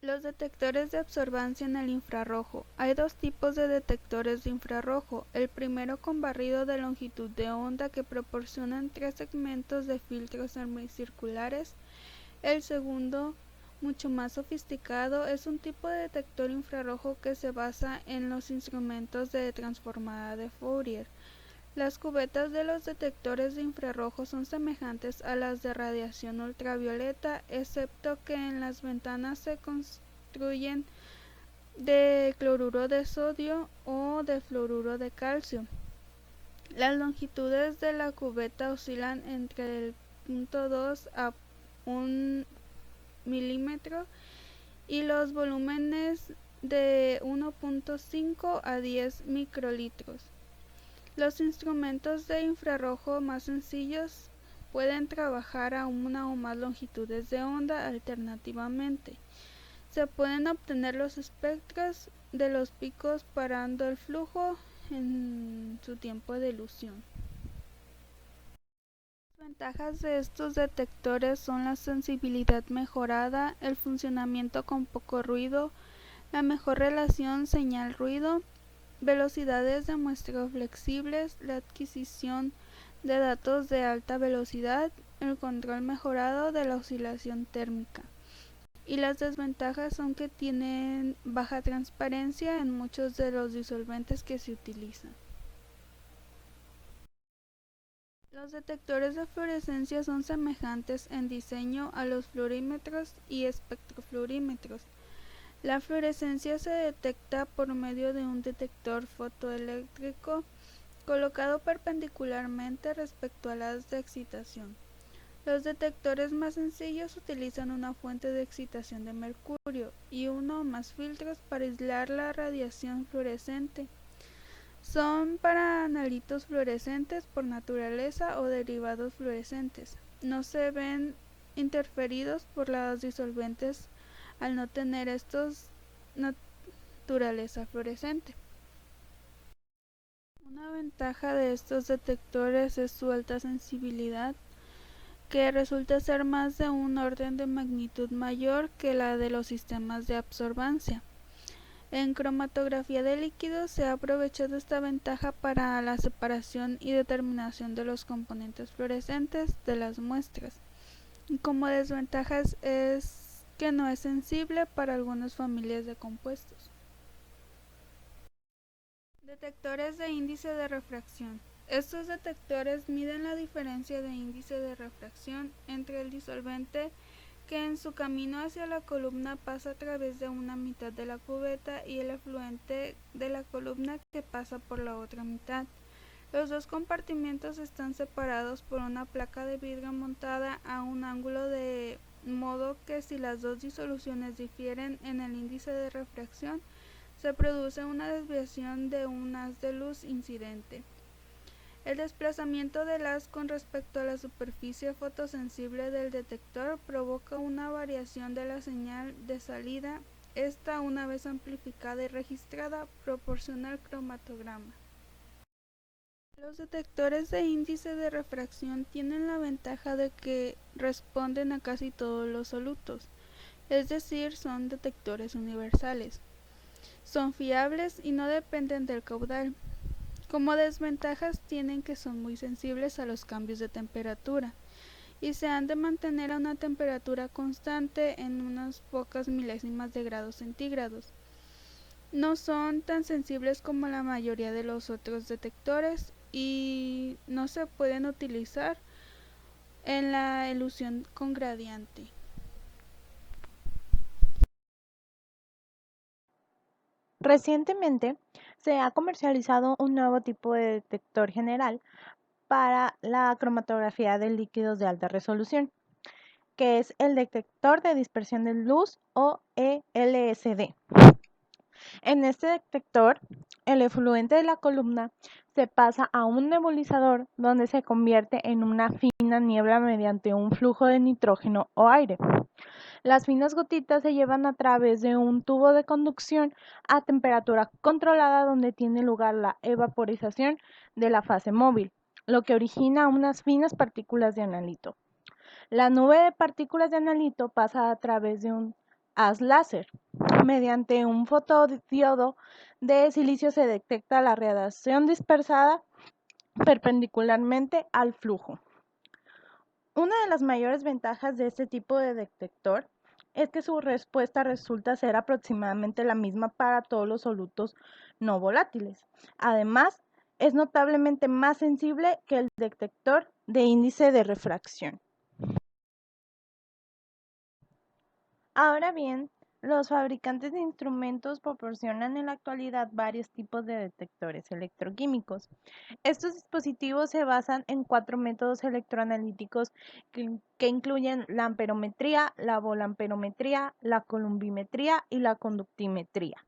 Los detectores de absorbancia en el infrarrojo. Hay dos tipos de detectores de infrarrojo. El primero con barrido de longitud de onda que proporcionan 3 segmentos de filtros semicirculares. El segundo, mucho más sofisticado, es un tipo de detector infrarrojo que se basa en los instrumentos de transformada de Fourier. Las cubetas de los detectores de infrarrojo son semejantes a las de radiación ultravioleta, excepto que en las ventanas se construyen de cloruro de sodio o de fluoruro de calcio. Las longitudes de la cubeta oscilan entre el 0.2 a 1 milímetro y los volúmenes de 1.5 a 10 microlitros. Los instrumentos de infrarrojo más sencillos pueden trabajar a una o más longitudes de onda alternativamente. Se pueden obtener los espectros de los picos parando el flujo en su tiempo de elusión. Las ventajas de estos detectores son la sensibilidad mejorada, el funcionamiento con poco ruido, la mejor relación señal-ruido, velocidades de muestreo flexibles, la adquisición de datos de alta velocidad, el control mejorado de la oscilación térmica. Y las desventajas son que tienen baja transparencia en muchos de los disolventes que se utilizan. Los detectores de fluorescencia son semejantes en diseño a los fluorímetros y espectrofluorímetros. La fluorescencia se detecta por medio de un detector fotoeléctrico colocado perpendicularmente respecto a las de excitación. Los detectores más sencillos utilizan una fuente de excitación de mercurio y uno o más filtros para aislar la radiación fluorescente. Son para analitos fluorescentes por naturaleza o derivados fluorescentes. No se ven interferidos por los disolventes al no tener estos naturaleza fluorescente. Una ventaja de estos detectores es su alta sensibilidad, que resulta ser más de un orden de magnitud mayor que la de los sistemas de absorbancia. En cromatografía de líquidos se ha aprovechado esta ventaja para la separación y determinación de los componentes fluorescentes de las muestras. Como desventajas es que no es sensible para algunas familias de compuestos. Detectores de índice de refracción. Estos detectores miden la diferencia de índice de refracción entre el disolvente que en su camino hacia la columna pasa a través de una mitad de la cubeta y el efluente de la columna que pasa por la otra mitad. Los dos compartimentos están separados por una placa de vidrio montada a un ángulo de modo que si las dos disoluciones difieren en el índice de refracción, se produce una desviación de un haz de luz incidente. El desplazamiento del haz con respecto a la superficie fotosensible del detector provoca una variación de la señal de salida. Esta, una vez amplificada y registrada, proporciona el cromatograma. Los detectores de índice de refracción tienen la ventaja de que responden a casi todos los solutos, es decir, son detectores universales. Son fiables y no dependen del caudal. Como desventajas tienen que son muy sensibles a los cambios de temperatura y se han de mantener a una temperatura constante en unas pocas milésimas de grados centígrados. No son tan sensibles como la mayoría de los otros detectores y no se pueden utilizar en la elusión con gradiente. Recientemente se ha comercializado un nuevo tipo de detector general para la cromatografía de líquidos de alta resolución, que es el detector de dispersión de luz o ELSD. En este detector, el efluente de la columna se pasa a un nebulizador donde se convierte en una fina niebla mediante un flujo de nitrógeno o aire. Las finas gotitas se llevan a través de un tubo de conducción a temperatura controlada donde tiene lugar la evaporización de la fase móvil, lo que origina unas finas partículas de analito. La nube de partículas de analito pasa a través de un haz láser. Mediante un fotodiodo de silicio se detecta la radiación dispersada perpendicularmente al flujo. Una de las mayores ventajas de este tipo de detector es que su respuesta resulta ser aproximadamente la misma para todos los solutos no volátiles. Además, es notablemente más sensible que el detector de índice de refracción. Ahora bien, los fabricantes de instrumentos proporcionan en la actualidad varios tipos de detectores electroquímicos. Estos dispositivos se basan en 4 métodos electroanalíticos que incluyen la amperometría, la volamperometría, la columbimetría y la conductimetría.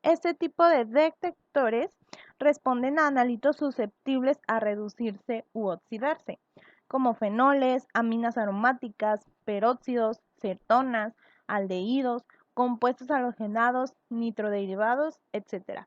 Este tipo de detectores responden a analitos susceptibles a reducirse u oxidarse, como fenoles, aminas aromáticas, peróxidos, cetonas, aldehídos, compuestos halogenados, nitroderivados, etc.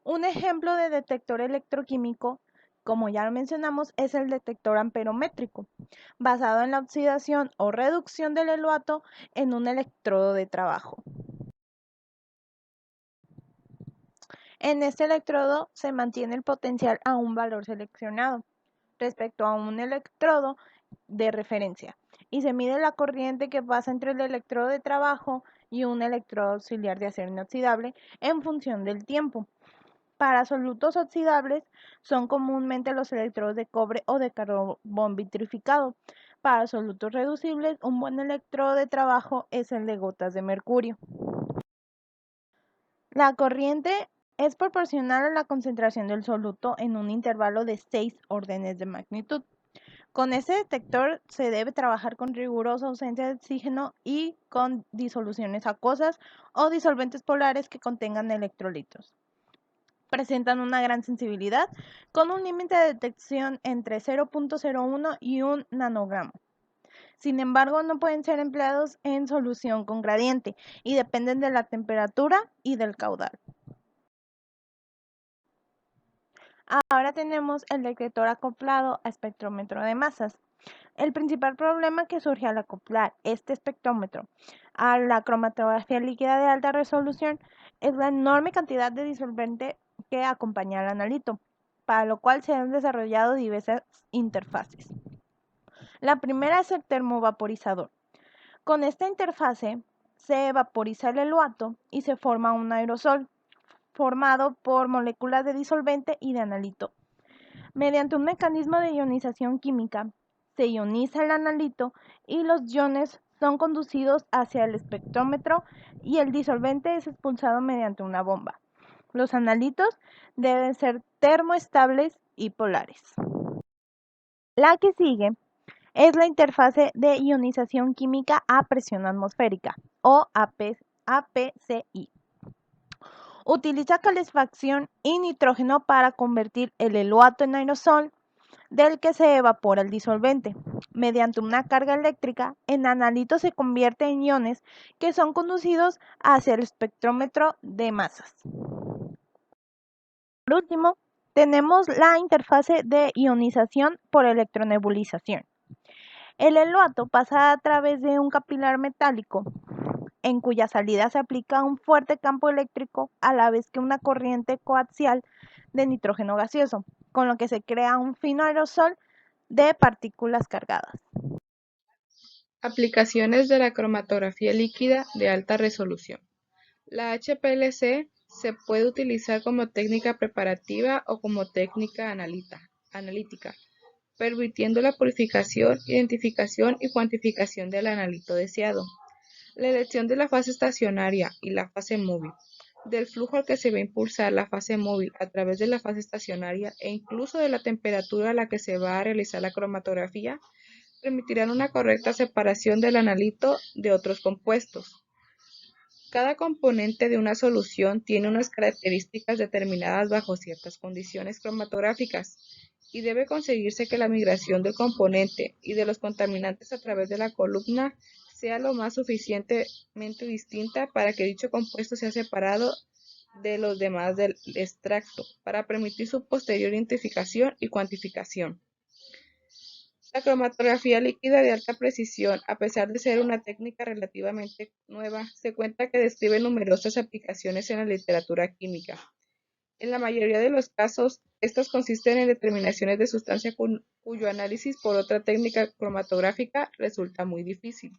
Un ejemplo de detector electroquímico, como ya lo mencionamos, es el detector amperométrico, basado en la oxidación o reducción del eluato en un electrodo de trabajo. En este electrodo se mantiene el potencial a un valor seleccionado respecto a un electrodo de referencia y se mide la corriente que pasa entre el electrodo de trabajo y un electrodo auxiliar de acero inoxidable en función del tiempo. Para solutos oxidables son comúnmente los electrodos de cobre o de carbón vitrificado. Para solutos reducibles, un buen electrodo de trabajo es el de gotas de mercurio. La corriente es proporcional a la concentración del soluto en un intervalo de 6 órdenes de magnitud. Con este detector se debe trabajar con rigurosa ausencia de oxígeno y con disoluciones acuosas o disolventes polares que contengan electrolitos. Presentan una gran sensibilidad con un límite de detección entre 0.01 y 1 nanogramo. Sin embargo, no pueden ser empleados en solución con gradiente y dependen de la temperatura y del caudal. Ahora tenemos el detector acoplado a espectrómetro de masas. El principal problema que surge al acoplar este espectrómetro a la cromatografía líquida de alta resolución es la enorme cantidad de disolvente que acompaña al analito, para lo cual se han desarrollado diversas interfaces. La primera es el termovaporizador. Con esta interfase se vaporiza el eluato y se forma un aerosol formado por moléculas de disolvente y de analito. Mediante un mecanismo de ionización química, se ioniza el analito y los iones son conducidos hacia el espectrómetro y el disolvente es expulsado mediante una bomba. Los analitos deben ser termoestables y polares. La que sigue es la interfase de ionización química a presión atmosférica o APCI. Utiliza calefacción y nitrógeno para convertir el eluato en aerosol del que se evapora el disolvente. Mediante una carga eléctrica, el analito se convierte en iones que son conducidos hacia el espectrómetro de masas. Por último, tenemos la interfase de ionización por electronebulización. El eluato pasa a través de un capilar metálico en cuya salida se aplica un fuerte campo eléctrico a la vez que una corriente coaxial de nitrógeno gaseoso, con lo que se crea un fino aerosol de partículas cargadas. Aplicaciones de la cromatografía líquida de alta resolución. La HPLC se puede utilizar como técnica preparativa o como técnica analítica, permitiendo la purificación, identificación y cuantificación del analito deseado. La elección de la fase estacionaria y la fase móvil, del flujo al que se va a impulsar la fase móvil a través de la fase estacionaria e incluso de la temperatura a la que se va a realizar la cromatografía, permitirán una correcta separación del analito de otros compuestos. Cada componente de una solución tiene unas características determinadas bajo ciertas condiciones cromatográficas y debe conseguirse que la migración del componente y de los contaminantes a través de la columna sea lo más suficientemente distinta para que dicho compuesto sea separado de los demás del extracto, para permitir su posterior identificación y cuantificación. La cromatografía líquida de alta precisión, a pesar de ser una técnica relativamente nueva, se cuenta que describe numerosas aplicaciones en la literatura química. En la mayoría de los casos, estas consisten en determinaciones de sustancia cuyo análisis por otra técnica cromatográfica resulta muy difícil.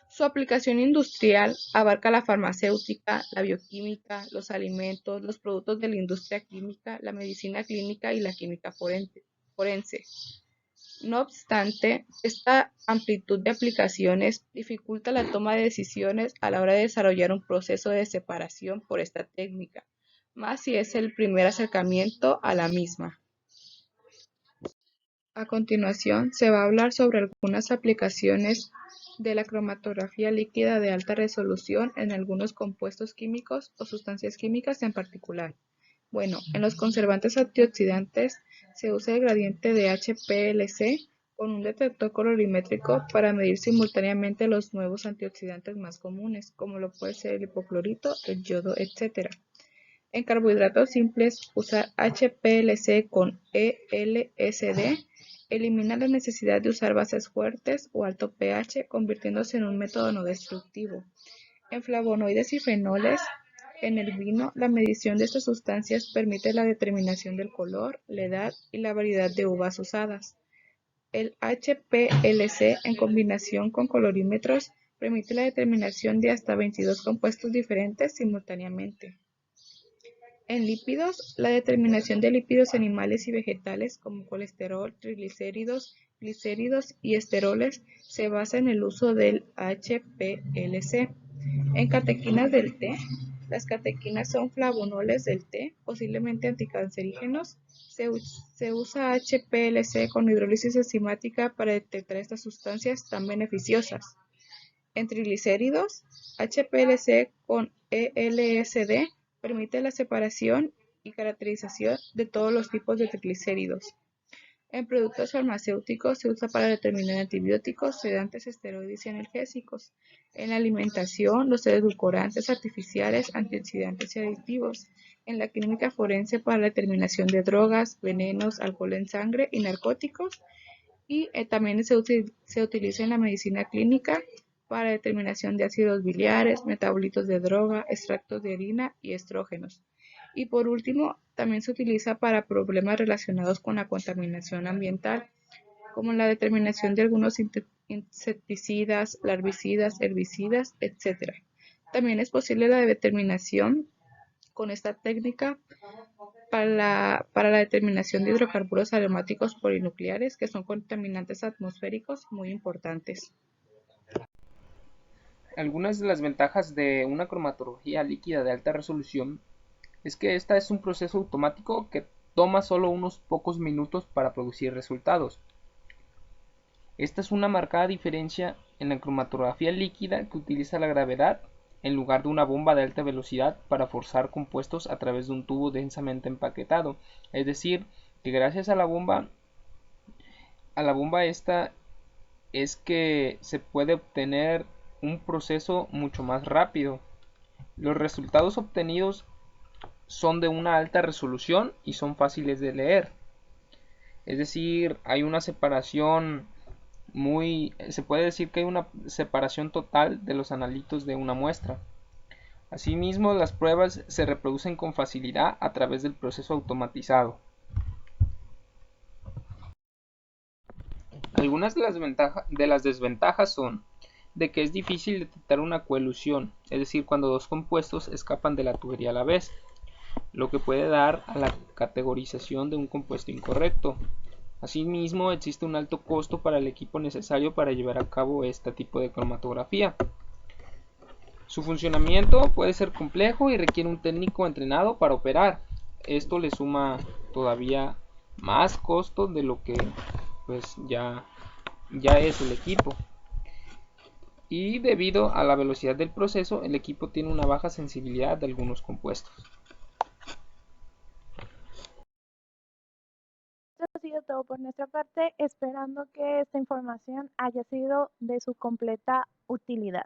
Su aplicación industrial abarca la farmacéutica, la bioquímica, los alimentos, los productos de la industria química, la medicina clínica y la química forense. No obstante, esta amplitud de aplicaciones dificulta la toma de decisiones a la hora de desarrollar un proceso de separación por esta técnica, más si es el primer acercamiento a la misma. A continuación, se va a hablar sobre algunas aplicaciones de la cromatografía líquida de alta resolución en algunos compuestos químicos o sustancias químicas en particular. Bueno, en los conservantes antioxidantes se usa el gradiente de HPLC con un detector colorimétrico para medir simultáneamente los nuevos antioxidantes más comunes, como lo puede ser el hipoclorito, el yodo, etc. En carbohidratos simples, usar HPLC con ELSD elimina la necesidad de usar bases fuertes o alto pH, convirtiéndose en un método no destructivo. En flavonoides y fenoles, en el vino, la medición de estas sustancias permite la determinación del color, la edad y la variedad de uvas usadas. El HPLC, en combinación con colorímetros, permite la determinación de hasta 22 compuestos diferentes simultáneamente. En lípidos, la determinación de lípidos animales y vegetales como colesterol, triglicéridos, glicéridos y esteroles se basa en el uso del HPLC. En catequinas del té, las catequinas son flavonoles del té, posiblemente anticancerígenos. Se usa HPLC con hidrólisis enzimática para detectar estas sustancias tan beneficiosas. En triglicéridos, HPLC con ELSD permite la separación y caracterización de todos los tipos de triglicéridos. En productos farmacéuticos se usa para determinar antibióticos, sedantes, esteroides y analgésicos. En la alimentación, los edulcorantes artificiales, antioxidantes y aditivos. En la química forense para la determinación de drogas, venenos, alcohol en sangre y narcóticos. Y también se utiliza en la medicina clínica para determinación de ácidos biliares, metabolitos de droga, extractos de orina y estrógenos. Y por último, también se utiliza para problemas relacionados con la contaminación ambiental, como la determinación de algunos insecticidas, larvicidas, herbicidas, etc. También es posible la determinación con esta técnica para la determinación de hidrocarburos aromáticos polinucleares, que son contaminantes atmosféricos muy importantes. Algunas de las ventajas de una cromatología líquida de alta resolución es que esta es un proceso automático que toma solo unos pocos minutos para producir resultados. Esta es una marcada diferencia en la cromatografía líquida que utiliza la gravedad en lugar de una bomba de alta velocidad para forzar compuestos a través de un tubo densamente empaquetado. Es decir, que gracias a la bomba esta es que se puede obtener un proceso mucho más rápido. Los resultados obtenidos son de una alta resolución y son fáciles de leer. Es decir, hay una separación se puede decir que hay una separación total de los analitos de una muestra. Asimismo, las pruebas se reproducen con facilidad a través del proceso automatizado. Algunas de las desventajas son de que es difícil detectar una coelución, es decir, cuando dos compuestos escapan de la tubería a la vez, lo que puede dar a la categorización de un compuesto incorrecto. Asimismo, existe un alto costo para el equipo necesario para llevar a cabo este tipo de cromatografía. Su funcionamiento puede ser complejo y requiere un técnico entrenado para operar. Esto le suma todavía más costo de lo que pues ya es el equipo. Y debido a la velocidad del proceso, el equipo tiene una baja sensibilidad de algunos compuestos. Esto ha sido todo por nuestra parte, esperando que esta información haya sido de su completa utilidad.